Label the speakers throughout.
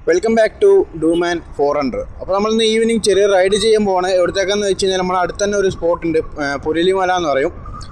Speaker 1: Welcome back to ഡൂമാൻ 400. അപ്പോൾ നമ്മളിന്ന് evening ചെറിയ റൈഡ് ചെയ്യാൻ പോകണം. എവിടത്തേക്കെന്ന് വെച്ച് കഴിഞ്ഞാൽ നമ്മുടെ അടുത്ത് തന്നെ ഒരു സ്പോട്ടുണ്ട്, പുരളിമല എന്ന് പറയും.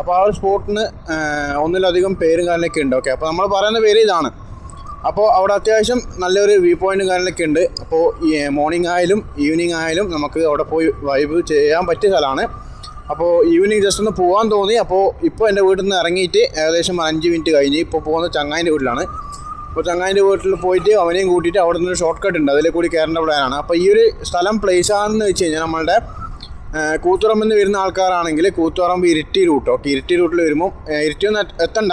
Speaker 1: അപ്പോൾ ആ ഒരു സ്പോട്ടിന് ഒന്നിലധികം പേരും കാര്യങ്ങളൊക്കെ ഉണ്ട്. ഓക്കെ, അപ്പോൾ നമ്മൾ പറയുന്ന പേര് ഇതാണ്. അപ്പോൾ അവിടെ അത്യാവശ്യം നല്ലൊരു വ്യൂ പോയിൻറ്റും കാര്യങ്ങളൊക്കെ ഉണ്ട്. അപ്പോൾ മോർണിംഗ് ആയാലും ഈവനിങ് ആയാലും നമുക്ക് അവിടെ പോയി വൈബ് ചെയ്യാൻ പറ്റിയ സ്ഥലമാണ്. അപ്പോൾ ഈവനിങ് ജസ്റ്റ് ഒന്ന് പോകാൻ തോന്നി. അപ്പോൾ ഇപ്പോൾ എൻ്റെ വീട്ടിൽ നിന്ന് ഇറങ്ങിയിട്ട് ഏകദേശം 5 മിനിറ്റ് കഴിഞ്ഞ് ഇപ്പോൾ പോകുന്ന ചങ്ങായിൻ്റെ വീട്ടിലാണ്. അപ്പോൾ ചങ്ങായിൻ്റെ വീട്ടിൽ പോയിട്ട് അവനെയും കൂട്ടിയിട്ട് അവിടെ നിന്നൊരു ഷോർട്ട് കട്ട് ഉണ്ട്, അതിലെ കൂടി കയറേണ്ട പ്ലാനാണ്. അപ്പോൾ ഈ ഒരു സ്ഥലം പ്ലേസ് ആണെന്ന് വെച്ച് കഴിഞ്ഞാൽ നമ്മളുടെ കൂത്തുറമ്പിൽ നിന്ന് വരുന്ന ആൾക്കാരാണെങ്കിൽ കൂത്തുറമ്പ് ഇരിട്ടി റൂട്ട്. ഓക്കെ, ഇരിട്ടി റൂട്ടിൽ വരുമ്പോൾ ഇരിട്ടിയൊന്നും എത്തണ്ട,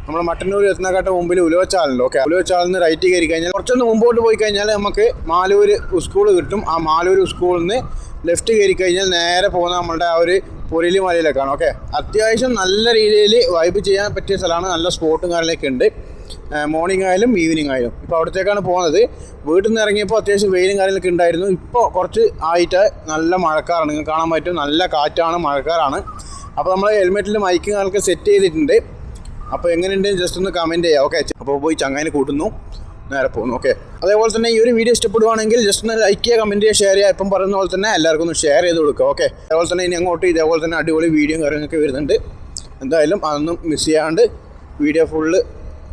Speaker 1: നമ്മൾ മട്ടന്നൂർ എത്തുന്നതിനെക്കാട്ട് മുമ്പിൽ ഉലുവച്ചാലുണ്ട്. ഓക്കെ, ഉലുവച്ചാലിൽ നിന്ന് റൈറ്റ് കയറി കഴിഞ്ഞാൽ കുറച്ചൊന്ന് മുമ്പോട്ട് പോയി കഴിഞ്ഞാൽ നമുക്ക് മാലൂർ സ്കൂൾ കിട്ടും. ആ മാലൂർ സ്കൂളിൽ നിന്ന് ലെഫ്റ്റ് കയറി കഴിഞ്ഞാൽ നേരെ പോകുന്ന നമ്മളുടെ ആ ഒരു പുരളി മലയിലേക്കാണ്. ഓക്കെ, അത്യാവശ്യം നല്ല രീതിയിൽ വൈബ് ചെയ്യാൻ പറ്റിയ സ്ഥലമാണ്. നല്ല സ്പോട്ടും കാര്യങ്ങളൊക്കെ ഉണ്ട്, മോർണിംഗ് ആയാലും ഈവനിങ് ആയാലും. ഇപ്പോൾ അവിടത്തേക്കാണ് പോകുന്നത്. വീട്ടിൽ നിന്ന് ഇറങ്ങിയപ്പോൾ അത്യാവശ്യം വെയിലും കാര്യങ്ങളൊക്കെ ഉണ്ടായിരുന്നു. ഇപ്പോൾ കുറച്ച് ആയിട്ട് നല്ല മഴക്കാറാണ്, നിങ്ങൾക്ക് കാണാൻ പറ്റും. നല്ല കാറ്റാണ്, മഴക്കാറാണ്. അപ്പോൾ നമ്മൾ ഹെൽമെറ്റിൽ മൈക്കും കാര്യങ്ങളൊക്കെ സെറ്റ് ചെയ്തിട്ടുണ്ട്. അപ്പോൾ എങ്ങനെയുണ്ട് ജസ്റ്റ് ഒന്ന് കമൻറ്റ് ചെയ്യാം. ഓക്കെ, അപ്പോൾ പോയി ചങ്ങായിനെ കൂട്ടുന്നു, നേരെ പോകുന്നു. ഓക്കെ, അതേപോലെ തന്നെ ഈ ഒരു വീഡിയോ ഇഷ്ടപ്പെടുവാണെങ്കിൽ ജസ്റ്റ് ഒന്ന് ലൈക്ക് ചെയ്യുക, കമൻറ്റ് ചെയ്യുക, ഷെയർ ചെയ്യുക. ഇപ്പം പറയുന്ന പോലെ തന്നെ എല്ലാവർക്കും ഒന്ന് ഷെയർ ചെയ്ത് കൊടുക്കുക. ഓക്കെ, അതേപോലെ തന്നെ ഇനി അങ്ങോട്ട് ഇതേപോലെ തന്നെ അടിപൊളി വീഡിയോയും കാര്യങ്ങളൊക്കെ വരുന്നുണ്ട്. എന്തായാലും അതൊന്നും മിസ് ചെയ്യാണ്ട് വീഡിയോ ഫുള്ള്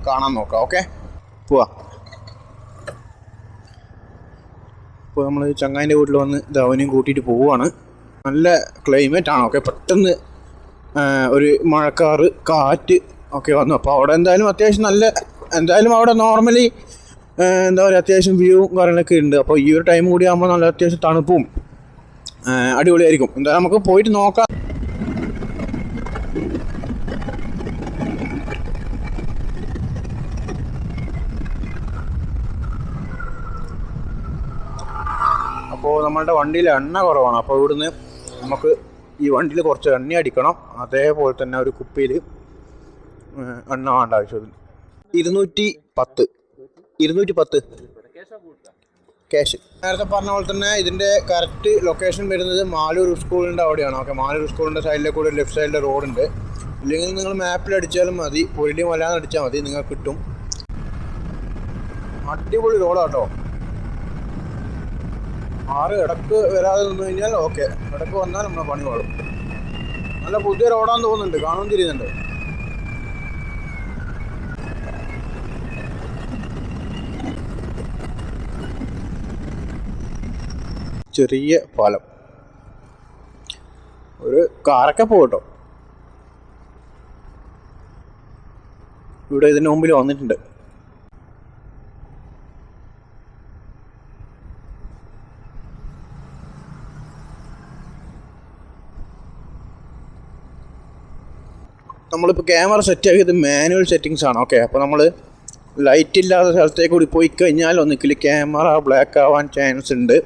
Speaker 1: കാണാൻ നോക്കാം. ഓക്കെ, പോവാം. ഇപ്പോൾ നമ്മൾ ചങ്ങായിൻ്റെ വീട്ടിൽ വന്ന് ധവനെയും കൂട്ടിയിട്ട് പോവുകയാണ്. നല്ല ക്ലൈമറ്റ് ആണ്. ഓക്കെ, പെട്ടെന്ന് ഒരു മഴക്കാറ്, കാറ്റ് ഒക്കെ വന്നു. അപ്പോൾ അവിടെ എന്തായാലും അത്യാവശ്യം നല്ല, എന്തായാലും അവിടെ നോർമലി എന്താ പറയുക, അത്യാവശ്യം വ്യൂവും കാര്യങ്ങളൊക്കെ ഉണ്ട്. അപ്പോൾ ഈ ഒരു ടൈം കൂടി ആകുമ്പോൾ നല്ല അത്യാവശ്യം തണുപ്പും അടിപൊളിയായിരിക്കും. എന്തായാലും നമുക്ക് പോയിട്ട് നോക്കാം. അപ്പോൾ നമ്മളുടെ വണ്ടിയിൽ എണ്ണ കുറവാണ്. അപ്പോൾ ഇവിടുന്ന് നമുക്ക് ഈ വണ്ടിയിൽ കുറച്ച് എണ്ണ അടിക്കണം. അതേപോലെ തന്നെ ഒരു കുപ്പിയിൽ എണ്ണ വേണ്ട ആവശ്യമില്ല. 210 ക്യാഷ്. നേരത്തെ പറഞ്ഞ പോലെ തന്നെ ഇതിൻ്റെ കറക്റ്റ് ലൊക്കേഷൻ വരുന്നത് മാലൂർ സ്കൂളിൻ്റെ അവിടെയാണ്. ഓക്കെ, മാലൂർ സ്കൂളിൻ്റെ സൈഡിലെ കൂടെ ലെഫ്റ്റ് സൈഡിലെ റോഡുണ്ട്. ഇല്ലെങ്കിൽ നിങ്ങൾ മാപ്പിൽ അടിച്ചാലും മതി, പുരളി മല എന്ന് അടിച്ചാൽ മതി, നിങ്ങൾക്ക് കിട്ടും. അടിപൊളി റോഡാട്ടോ. ഇടക്ക് വരാതെ നിന്ന് കഴിഞ്ഞാൽ ഓക്കെ, ഇടക്ക് വന്നാൽ നമ്മളെ പണി പാടും. നല്ല പുതിയ റോഡാന്ന് തോന്നുന്നുണ്ട്, കാണാൻ തിരിയുന്നുണ്ട്. ചെറിയ പാലം, ഒരു കാറൊക്കെ പോകട്ടോ. ഇവിടെ ഇതിന് മുമ്പിൽ വന്നിട്ടുണ്ട്. നമ്മളിപ്പോൾ ക്യാമറ സെറ്റ് ആക്കിയത് മാനുവൽ സെറ്റിങ്സ് ആണ്. ഓക്കെ, അപ്പോൾ നമ്മൾ ലൈറ്റ് ഇല്ലാത്ത സ്ഥലത്തേക്ക് കൂടി പോയി കഴിഞ്ഞാൽ ഒന്നിക്കിൽ ക്യാമറ ബ്ലാക്ക് ആവാൻ ചാൻസ് ഉണ്ട്.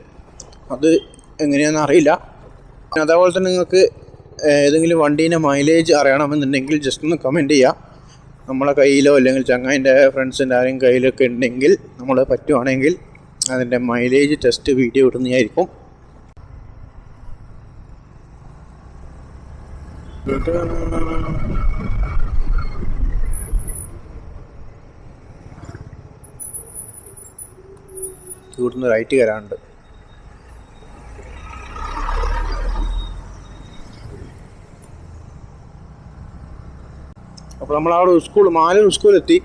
Speaker 1: അത് എങ്ങനെയാണെന്ന് അറിയില്ല. അതേപോലെ തന്നെ നിങ്ങൾക്ക് ഏതെങ്കിലും വണ്ടീൻ്റെ മൈലേജ് അറിയണമെന്നുണ്ടെങ്കിൽ ജസ്റ്റ് ഒന്ന് കമൻറ്റ് ചെയ്യുക. നമ്മളെ കയ്യിലോ അല്ലെങ്കിൽ ചങ്ങായിൻ്റെ ഫ്രണ്ട്സിൻ്റെ ആരെങ്കിലും കയ്യിലൊക്കെ ഉണ്ടെങ്കിൽ നമ്മൾ പറ്റുവാണെങ്കിൽ അതിൻ്റെ മൈലേജ് ടെസ്റ്റ് വീഡിയോ ഇടുന്നതായിരിക്കും. ഇവിടുന്ന് റൈറ്റ് കയറാനുണ്ട്. അപ്പോൾ നമ്മളവിടെ മാലൂർ സ്കൂളെത്തി.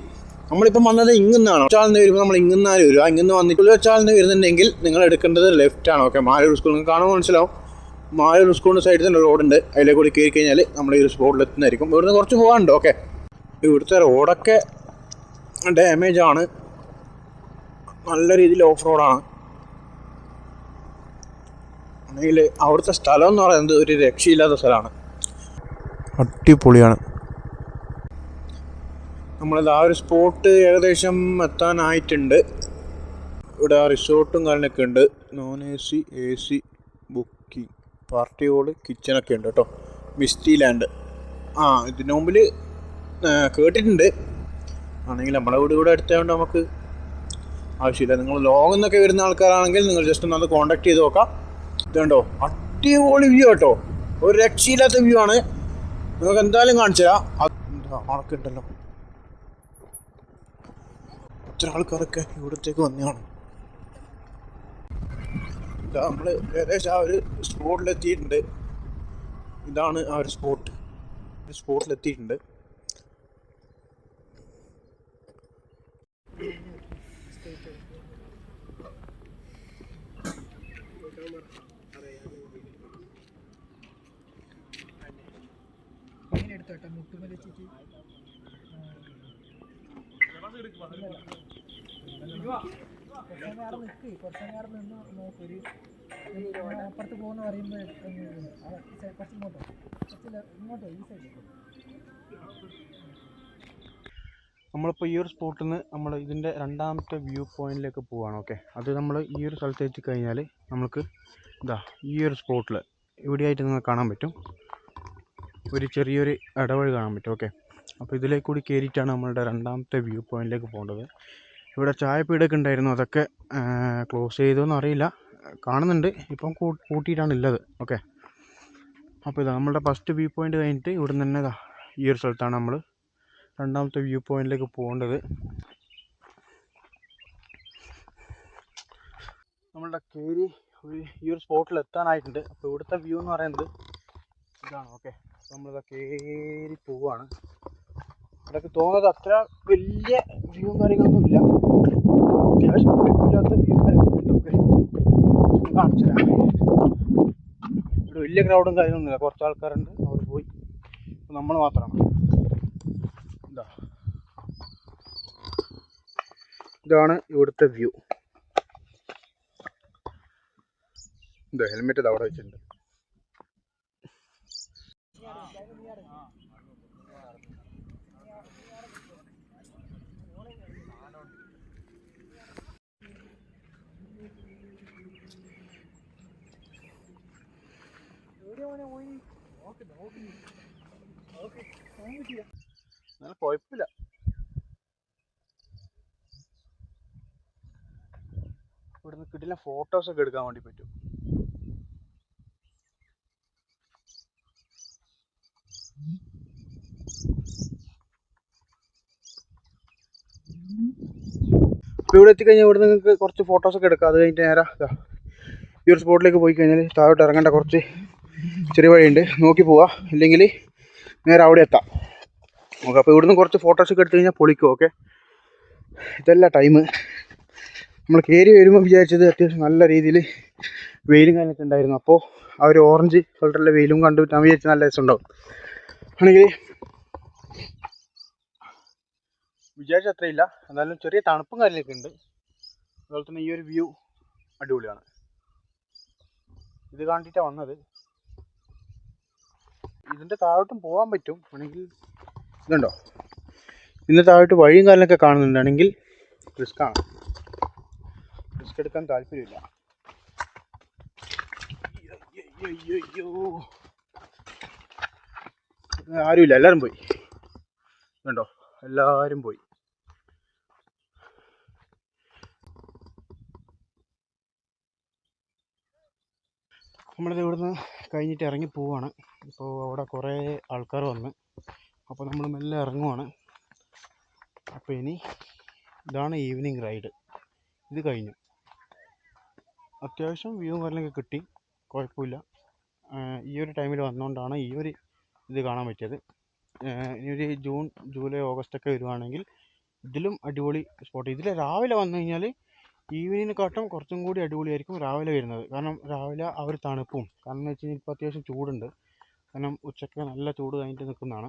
Speaker 1: നമ്മളിപ്പം വന്നത് ഇങ്ങുന്നാണ്. ഉച്ചാലിന് വരുമ്പോൾ നമ്മൾ ഇങ്ങുന്നാല് വരിക. ഇങ്ങന്ന് വന്നിട്ട് ഉച്ചാലിന് വരുന്നുണ്ടെങ്കിൽ നിങ്ങൾ എടുക്കേണ്ടത് ലെഫ്റ്റാണ്. ഓക്കെ, മാലൂർ സ്കൂൾ നിങ്ങൾക്ക് കാണുമ്പോൾ മനസ്സിലാവും. മാലൂർ സ്കൂളിൻ്റെ സൈഡിൽ തന്നെ റോഡുണ്ട്, അതിലെ കൂടി കയറി കഴിഞ്ഞാൽ നമ്മൾ ഈ ഒരു സ്പോട്ടിൽ എത്തുന്നതായിരിക്കും. ഇവിടുന്ന് കുറച്ച് പോകാനുണ്ട്. ഓക്കെ, ഇവിടുത്തെ റോഡൊക്കെ ഡാമേജ് ആണ്, നല്ല രീതിയിൽ ഓഫ് റോഡാണ്. അല്ലെങ്കിൽ അവിടുത്തെ സ്ഥലം എന്ന് പറയുന്നത് ഒരു രക്ഷയില്ലാത്ത സ്ഥലമാണ്, അടിപൊളിയാണ്. നമ്മളത് ആ ഒരു സ്പോട്ട് ഏകദേശം എത്താനായിട്ടുണ്ട്. ഇവിടെ റിസോർട്ടും കാര്യങ്ങളൊക്കെ ഉണ്ട്, non AC AC booking, party hall, കിച്ചണൊക്കെ ഉണ്ട് കേട്ടോ. മിസ്റ്റി ലാൻഡ് ഇതിന് മുമ്പിൽ കേട്ടിട്ടുണ്ട്. ആണെങ്കിൽ നമ്മളെ വീട് ഇവിടെ അടുത്തായതുകൊണ്ട് നമുക്ക് ആവശ്യമില്ല. നിങ്ങൾ ലോങ്ങിൽ നിന്നൊക്കെ വരുന്ന ആൾക്കാരാണെങ്കിൽ നിങ്ങൾ ജസ്റ്റ് ഒന്ന് കോൺടാക്ട് ചെയ്ത് നോക്കാം. ഇതുണ്ടോ, അടിപൊളി വ്യൂ കേട്ടോ, ഒരു രക്ഷയില്ലാത്ത വ്യൂ ആണ്. നിങ്ങൾക്ക് എന്തായാലും കാണിച്ചു തരാം. ആളൊക്കെ ഉണ്ടല്ലോ, ഇത്ര ആൾക്കാരൊക്കെ ഇവിടത്തേക്ക് വന്നതാണ്. നമ്മൾ ഏകദേശം ആ ഒരു സ്പോട്ടിലെത്തിയിട്ടുണ്ട്. ഇതാണ് ആ ഒരു സ്പോട്ടിലെത്തിയിട്ടുണ്ട്.
Speaker 2: അപ്പുറത്ത് പോകുന്ന പറയുമ്പോൾ കുറച്ച് ഇങ്ങോട്ടോ ഈ സൈഡിലേക്ക്.
Speaker 1: നമ്മളിപ്പോൾ ഈ ഒരു സ്പോട്ടിൽ നിന്ന് നമ്മൾ ഇതിൻ്റെ രണ്ടാമത്തെ വ്യൂ പോയിന്റിലേക്ക് പോവുകയാണ്. ഓക്കെ, അത് നമ്മൾ ഈ ഒരു സ്ഥലത്ത് എത്തിക്കഴിഞ്ഞാൽ നമുക്ക് ഈ ഒരു സ്പോട്ടിൽ ഇവിടെയായിട്ട് നിങ്ങൾക്ക് കാണാൻ പറ്റും, ഒരു ചെറിയൊരു ഇടവഴി കാണാൻ പറ്റും. ഓക്കെ, അപ്പോൾ ഇതിലേക്ക് കൂടി കയറിയിട്ടാണ് നമ്മളുടെ രണ്ടാമത്തെ വ്യൂ പോയിന്റിലേക്ക് പോകേണ്ടത്. ഇവിടെ ചായപ്പീടൊക്കെ ഉണ്ടായിരുന്നു, അതൊക്കെ ക്ലോസ് ചെയ്തോന്നും അറിയില്ല, കാണുന്നുണ്ട്. ഇപ്പം കൂട്ടിയിട്ടാണ് ഉള്ളത്. ഓക്കെ, അപ്പോൾ നമ്മളുടെ ഫസ്റ്റ് വ്യൂ പോയിന്റ് കഴിഞ്ഞിട്ട് ഇവിടെ നിന്ന് തന്നെ ഈ ഒരു സ്ഥലത്താണ് നമ്മൾ രണ്ടാമത്തെ വ്യൂ പോയിന്റിലേക്ക് പോകേണ്ടത്. നമ്മളുടെ കയറി ഈ ഒരു സ്പോട്ടിൽ എത്താനായിട്ടുണ്ട്. അപ്പോൾ ഇവിടുത്തെ വ്യൂ എന്ന് പറയുന്നത് ഇതാണ്. ഓക്കെ, നമ്മളിതാ കയറി പോവുകയാണ്. ഇവിടെയൊക്കെ തോന്നുന്നത് അത്ര വലിയ വ്യൂവും കാര്യങ്ങളൊന്നും ഇല്ല, അത്യാവശ്യം കുഴപ്പമില്ലാത്ത വ്യൂ കാര്യങ്ങളൊക്കെ കാണിച്ചു തരാം. ഇവിടെ വലിയ ക്രൗഡും കാര്യങ്ങളൊന്നുമില്ല, കുറച്ച് ആൾക്കാരുണ്ട്, അവർ പോയി, നമ്മൾ മാത്രമാണ്. ഇതാണ് ഇവിടുത്തെ വ്യൂ. ഹെൽമെറ്റ് അവിടെ വെച്ചിട്ടുണ്ട്. കുഴപ്പമില്ല. ഇവിടുന്ന് കിട്ടില്ല ഫോട്ടോസൊക്കെ എടുക്കാൻ വേണ്ടി പറ്റും. ഇപ്പോൾ ഇവിടെ എത്തിക്കഴിഞ്ഞാൽ ഇവിടെ നിങ്ങൾക്ക് കുറച്ച് ഫോട്ടോസൊക്കെ എടുക്കാം. അത് കഴിഞ്ഞിട്ട് നേരെ ഈ ഒരു സ്പോട്ടിലേക്ക് പോയി കഴിഞ്ഞാൽ താഴോട്ട് ഇറങ്ങേണ്ട കുറച്ച് ചെറിയ വഴിയുണ്ട്, നോക്കി പോവാം, ഇല്ലെങ്കിൽ നേരെ അവിടെ എത്താം. ഓക്കെ, അപ്പോൾ ഇവിടുന്ന് കുറച്ച് ഫോട്ടോസൊക്കെ എടുത്തു കഴിഞ്ഞാൽ പൊളിക്കും. ഓക്കെ, ഇതല്ല ടൈം. നമ്മൾ കയറി വരുമ്പോൾ വിചാരിച്ചത് അത്യാവശ്യം നല്ല രീതിയിൽ വെയിലും കാര്യമൊക്കെ ഉണ്ടായിരുന്നു. അപ്പോൾ ആ ഒരു ഓറഞ്ച് കളറിലെ വെയിലും കണ്ടു ഞാൻ വിചാരിച്ചാൽ നല്ല രസമുണ്ടാവും. ആണെങ്കിൽ വിചാരിച്ച അത്രയില്ല, എന്നാലും ചെറിയ തണുപ്പും കാര്യമൊക്കെ ഉണ്ട്. അതുപോലെ തന്നെ ഈ ഒരു വ്യൂ അടിപൊളിയാണ്. ഇത് കണ്ടിട്ടാണ് വന്നത്. ഇതിൻ്റെ താഴോട്ടും പോകാൻ പറ്റും ആണെങ്കിൽ. ഇതുണ്ടോ, ഇതിൻ്റെ താഴോട്ട് വഴിയും കാര്യമൊക്കെ കാണുന്നുണ്ടാണെങ്കിൽ റിസ്ക്കാണ്, റിസ്ക് എടുക്കാൻ താല്പര്യമില്ല. ആരുമില്ല, എല്ലാവരും പോയി. ഇതുണ്ടോ, എല്ലാവരും പോയി. നമ്മളിത് ഇവിടുന്ന് കഴിഞ്ഞിട്ട് ഇറങ്ങി പോവുകയാണ്. ഇപ്പോൾ അവിടെ കുറേ ആൾക്കാർ വന്ന്, അപ്പോൾ നമ്മൾ മെല്ലെ ഇറങ്ങുവാണ്. അപ്പോൾ ഇനി ഇതാണ് ഈവനിങ് റൈഡ്. ഇത് കഴിഞ്ഞു, അത്യാവശ്യം വ്യൂ കാര്യങ്ങളൊക്കെ കിട്ടി, കുഴപ്പമില്ല. ഈ ഒരു ടൈമിൽ വന്നുകൊണ്ടാണ് ഈ ഒരു ഇത് കാണാൻ പറ്റിയത്. ഇനി ഒരു ജൂൺ ജൂലൈ ഓഗസ്റ്റൊക്കെ വരുവാണെങ്കിൽ ഇതിലും അടിപൊളി സ്പോട്ട്. ഇതിൽ രാവിലെ വന്നു കഴിഞ്ഞാൽ ഈവനിങ്ങിനെക്കാട്ടും കുറച്ചും കൂടി അടിപൊളിയായിരിക്കും രാവിലെ വരുന്നത്. കാരണം രാവിലെ ആ ഒരു തണുപ്പും, കാരണം എന്ന് വെച്ച് കഴിഞ്ഞാൽ ഇപ്പോൾ അത്യാവശ്യം ചൂടുണ്ട്, കാരണം ഉച്ചയ്ക്ക് നല്ല ചൂട് കഴിഞ്ഞിട്ട് നിൽക്കുന്നതാണ്.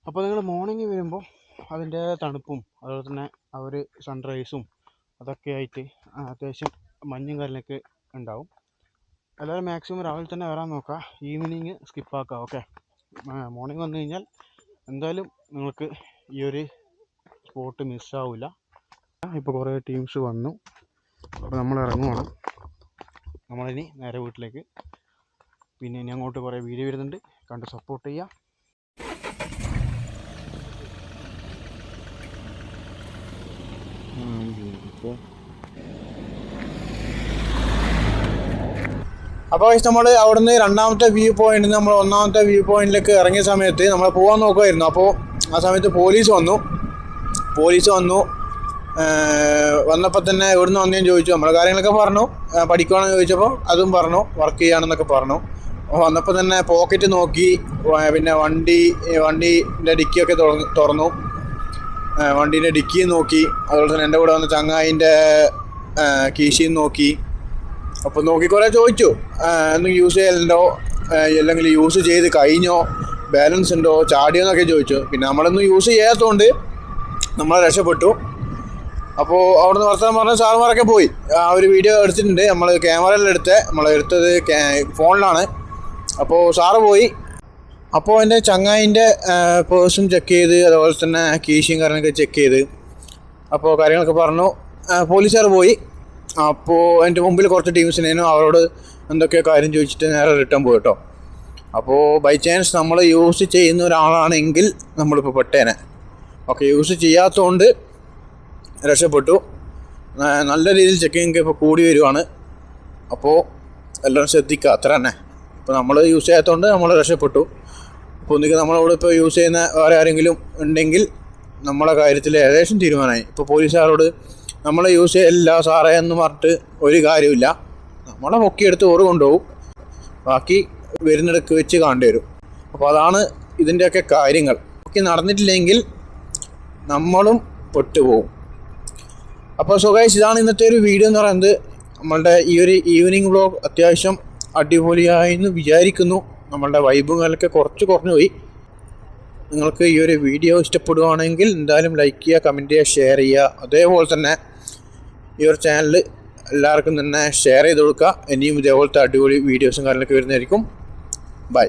Speaker 1: അപ്പോൾ നിങ്ങൾ മോർണിംഗ് വരുമ്പോൾ അതിൻ്റെ തണുപ്പും അതുപോലെ തന്നെ ആ ഒരു സൺറൈസും അതൊക്കെ ആയിട്ട് അത്യാവശ്യം മഞ്ഞും കാര്യങ്ങളൊക്കെ ഉണ്ടാവും. എല്ലാവരും മാക്സിമം രാവിലെ തന്നെ വരാൻ നോക്കുക, ഈവനിങ് സ്കിപ്പാക്കുക. ഓക്കെ, മോർണിംഗ് വന്നു കഴിഞ്ഞാൽ എന്തായാലും നിങ്ങൾക്ക് ഈ ഒരു സ്പോട്ട് മിസ്സാവില്ല. ഇപ്പോൾ കുറേ ടീംസ് വന്നു, അപ്പോൾ നമ്മൾ ഇറങ്ങുവാണ്. നമ്മളിനി നേരെ വീട്ടിലേക്ക്. പിന്നെ ഇനി അങ്ങോട്ട് കുറേ വീഡിയോ വരുന്നുണ്ട്, കണ്ട് സപ്പോർട്ട് ചെയ്യുക. അപ്പോൾ നമ്മൾ അവിടുന്ന് രണ്ടാമത്തെ വ്യൂ പോയിന്റിൽ നമ്മൾ ഒന്നാമത്തെ വ്യൂ പോയിന്റിലേക്ക് ഇറങ്ങിയ സമയത്ത് നമ്മൾ പോകാൻ നോക്കുമായിരുന്നു. അപ്പോൾ ആ സമയത്ത് പോലീസ് വന്നു. വന്നപ്പോൾ തന്നെ എവിടുന്ന് വന്നേന്ന് ചോദിച്ചു. നമ്മളെ കാര്യങ്ങളൊക്കെ പറഞ്ഞു. പഠിക്കുവാണെന്ന് ചോദിച്ചപ്പോൾ അതും പറഞ്ഞു, വർക്ക് ചെയ്യുകയാണെന്നൊക്കെ പറഞ്ഞു. വന്നപ്പോൾ തന്നെ പോക്കറ്റ് നോക്കി, പിന്നെ വണ്ടീൻ്റെ ഡിക്കിയൊക്കെ തുറന്നു. വണ്ടീൻ്റെ ഡിക്കിയും നോക്കി. അതുപോലെ തന്നെ എൻ്റെ കൂടെ വന്ന ചങ്ങായിൻ്റെ കീശയും നോക്കി. അപ്പോൾ നോക്കി കുറേ ചോദിച്ചു, എന്തെങ്കിലും യൂസ് ചെയ്യലുണ്ടോ, അല്ലെങ്കിൽ യൂസ് ചെയ്ത് കഴിഞ്ഞോ, ബാലൻസ് ഉണ്ടോ, ചാടിയോ എന്നൊക്കെ ചോദിച്ചു. പിന്നെ നമ്മളൊന്നും യൂസ് ചെയ്യാത്തതുകൊണ്ട് നമ്മൾ രക്ഷപ്പെട്ടു. അപ്പോൾ അവിടുന്ന് വർത്തമാനം പറഞ്ഞ സാറുമാരൊക്കെ പോയി. ആ ഒരു വീഡിയോ എടുത്തിട്ടുണ്ട്, നമ്മൾ ക്യാമറയിലെടുത്ത്, നമ്മളെടുത്തത് ഫോണിലാണ്. അപ്പോൾ സാറ് പോയി. അപ്പോൾ എൻ്റെ ചങ്ങായിൻ്റെ പേഴ്സും ചെക്ക് ചെയ്ത്, അതുപോലെ തന്നെ കീശയും കാര്യങ്ങളൊക്കെ ചെക്ക് ചെയ്ത്, അപ്പോൾ കാര്യങ്ങളൊക്കെ പറഞ്ഞു. പോലീസുകാർ പോയി. അപ്പോൾ എൻ്റെ മുമ്പിൽ കുറച്ച് ടീംസിനേനും അവരോട് എന്തൊക്കെയോ കാര്യം ചോദിച്ചിട്ട് നേരെ റിട്ടേൺ പോയി കേട്ടോ. അപ്പോൾ ബൈ ചാൻസ് നമ്മൾ യൂസ് ചെയ്യുന്ന ഒരാളാണെങ്കിൽ നമ്മളിപ്പോൾ പെട്ടേനെ. ഓക്കെ, യൂസ് ചെയ്യാത്തതുകൊണ്ട് രക്ഷപ്പെട്ടു. നല്ല രീതിയിൽ ചെക്കിങ് ഇപ്പോൾ കൂടി വരുവാണ്. അപ്പോൾ എല്ലാവരും ശ്രദ്ധിക്കുക, അത്ര തന്നെ. ഇപ്പോൾ നമ്മൾ യൂസ് ചെയ്യാത്തതുകൊണ്ട് നമ്മൾ രക്ഷപ്പെട്ടു. അപ്പോൾ ഒന്നിക്ക് നമ്മളോട് ഇപ്പോൾ യൂസ് ചെയ്യുന്ന വേറെ ആരെങ്കിലും ഉണ്ടെങ്കിൽ നമ്മളെ കാര്യത്തിൽ ഏകദേശം തീരുമാനമായി. ഇപ്പോൾ പോലീസുകാരോട് നമ്മളെ യൂസ് ചെയ്യില്ല സാറേ എന്ന് പറഞ്ഞിട്ട് ഒരു കാര്യമില്ല. നമ്മളെ പൊക്കിയെടുത്ത് ഓറ് കൊണ്ടുപോകും, ബാക്കി വരുന്നിടക്ക് വെച്ച് കാണേണ്ടി വരും. അപ്പോൾ അതാണ് ഇതിൻ്റെയൊക്കെ കാര്യങ്ങൾ. ഒക്കെ നടന്നിട്ടില്ലെങ്കിൽ നമ്മളും പെട്ടുപോകും. അപ്പോൾ സോ ഗൈസ്, ഇതാണ് ഇന്നത്തെ ഒരു വീഡിയോ എന്ന് പറയുന്നത്. നമ്മളുടെ ഈ ഒരു ഈവനിങ് വ്ളോഗ് അത്യാവശ്യം അടിപൊളിയായെന്ന് വിചാരിക്കുന്നു. നമ്മളുടെ വൈബുകളൊക്കെ കുറച്ച് കുറഞ്ഞു പോയി. നിങ്ങൾക്ക് ഈ ഒരു വീഡിയോ ഇഷ്ടപ്പെടുകയാണെങ്കിൽ എന്തായാലും ലൈക്ക് ചെയ്യുക, കമൻറ്റ് ചെയ്യുക, ഷെയർ ചെയ്യുക. അതേപോലെ തന്നെ ഈ ഒരു ചാനൽ എല്ലാവർക്കും തന്നെ ഷെയർ ചെയ്ത് കൊടുക്കുക. ഇനിയും ഇതേപോലത്തെ അടിപൊളി വീഡിയോസും കാര്യങ്ങളൊക്കെ വരുന്നതായിരിക്കും. ബൈ.